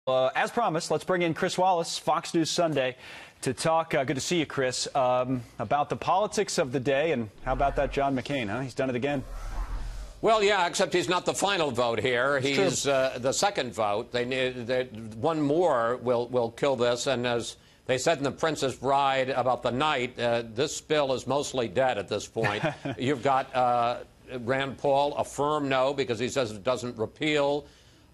As promised, let's bring in Chris Wallace, Fox News Sunday, to talk, good to see you, Chris, about the politics of the day. And how about that John McCain, huh? He's done it again. Well, yeah, except he's not the final vote here. He's the second vote. One more will kill this. And as they said in The Princess Bride about the night, this bill is mostly dead at this point. You've got Rand Paul, a firm no, because he says it doesn't repeal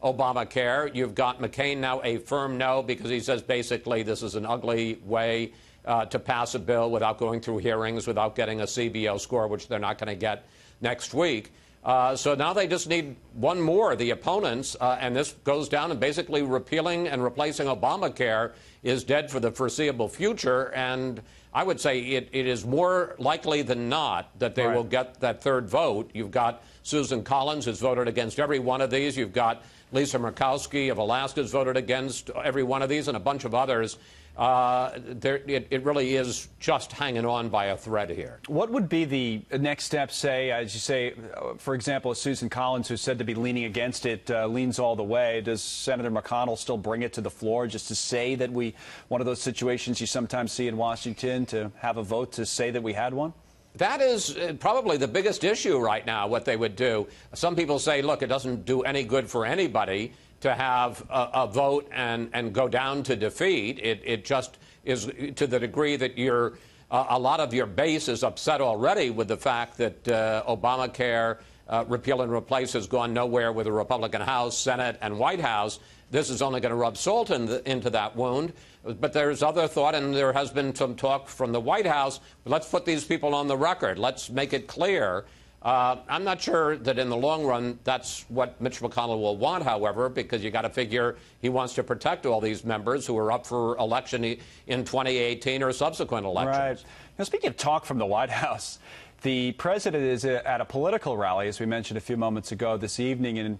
Obamacare. You've got McCain now a firm no, because he says basically this is an ugly way to pass a bill without going through hearings, without getting a CBO score, which they're not going to get next week. So now they just need one more, the opponents, and this goes down, and basically repealing and replacing Obamacare is dead for the foreseeable future. And I would say it is more likely than not that they will get that third vote. You've got Susan Collins, who's voted against every one of these. You've got Lisa Murkowski of Alaska has voted against every one of these, and a bunch of others. It really is just hanging on by a thread here. What would be the next step, say, as you say, for example, Susan Collins, who's said to be leaning against it, leans all the way. Does Senator McConnell still bring it to the floor just to say that one of those situations you sometimes see in Washington, to have a vote to say that we had one? That is probably the biggest issue right now, what they would do. Some people say, look, it doesn't do any good for anybody to have a vote and go down to defeat. It just is to the degree that a lot of your base is upset already with the fact that Obamacare repeal and replace has gone nowhere with the Republican House, Senate, and White House. This is only going to rub salt into that wound. But there's other thought, and there has been some talk from the White House. Let's put these people on the record. Let's make it clear. I'm not sure that in the long run that's what Mitch McConnell will want, however, because you got to figure he wants to protect all these members who are up for election in 2018 or subsequent elections. Right. Now, speaking of talk from the White House, the president is at a political rally, as we mentioned a few moments ago, this evening in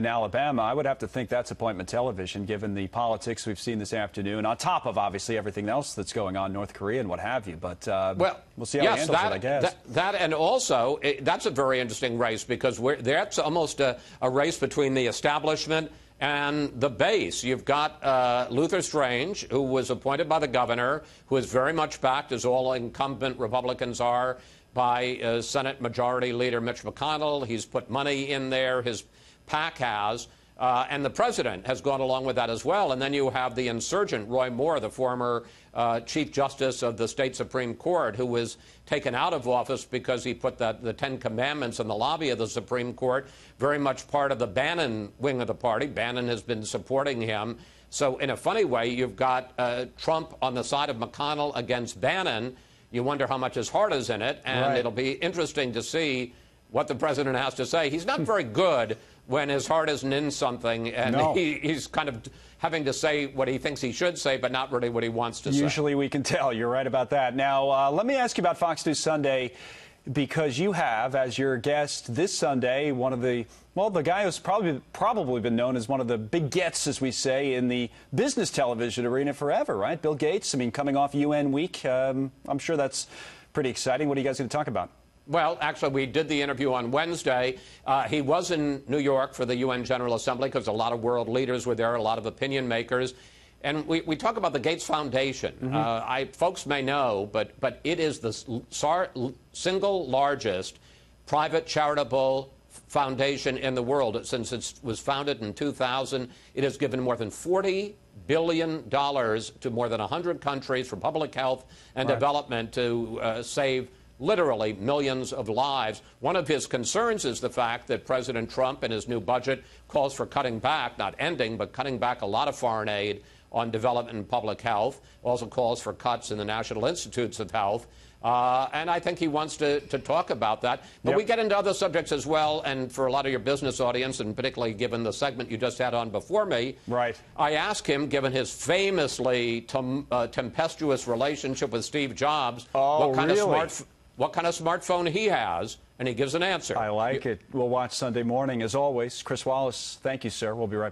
Alabama. I would have to think that's appointment television, given the politics we've seen this afternoon, on top of, obviously, everything else that's going on in North Korea and what have you. But well, we'll see how he handles it, I guess. That and also, that's a very interesting race, because that's almost a race between the establishment and the base. You've got Luther Strange, who was appointed by the governor, who is very much backed, as all incumbent Republicans are, by Senate Majority Leader Mitch McConnell. He's put money in there. His PAC has, and the president has gone along with that as well. And then you have the insurgent Roy Moore, the former Chief Justice of the state Supreme Court, who was taken out of office because he put the Ten Commandments in the lobby of the Supreme Court, very much part of the Bannon wing of the party. Bannon has been supporting him. So in a funny way, you've got Trump on the side of McConnell against Bannon. You wonder how much his heart is in it, and it'll be interesting to see what the president has to say. He's not very good when his heart isn't in something, and he's kind of having to say what he thinks he should say, but not really what he wants to say. Usually we can tell. You're right about that. Now, let me ask you about Fox News Sunday, because you have, as your guest this Sunday, one of the guy who's probably been known as one of the big gets, as we say, in the business television arena forever, right? Bill Gates, I mean, coming off UN week. I'm sure that's pretty exciting. What are you guys going to talk about? Well, actually, we did the interview on Wednesday. He was in New York for the UN General Assembly because a lot of world leaders were there, a lot of opinion makers. And we talk about the Gates Foundation. Folks may know, but it is the single largest private charitable foundation in the world. Since it was founded in 2000, it has given more than $40 billion to more than 100 countries for public health and development to save literally millions of lives. One of his concerns is the fact that President Trump in his new budget calls for cutting back, not ending, but cutting back a lot of foreign aid on development and public health. Also calls for cuts in the National Institutes of Health. And I think he wants to talk about that. But we get into other subjects as well. And for a lot of your business audience, and particularly given the segment you just had on before me, I asked him, given his famously tempestuous relationship with Steve Jobs, what kind of smartphone he has, and he gives an answer. I like it. We'll watch Sunday morning. As always, Chris Wallace, thank you, sir. We'll be right back.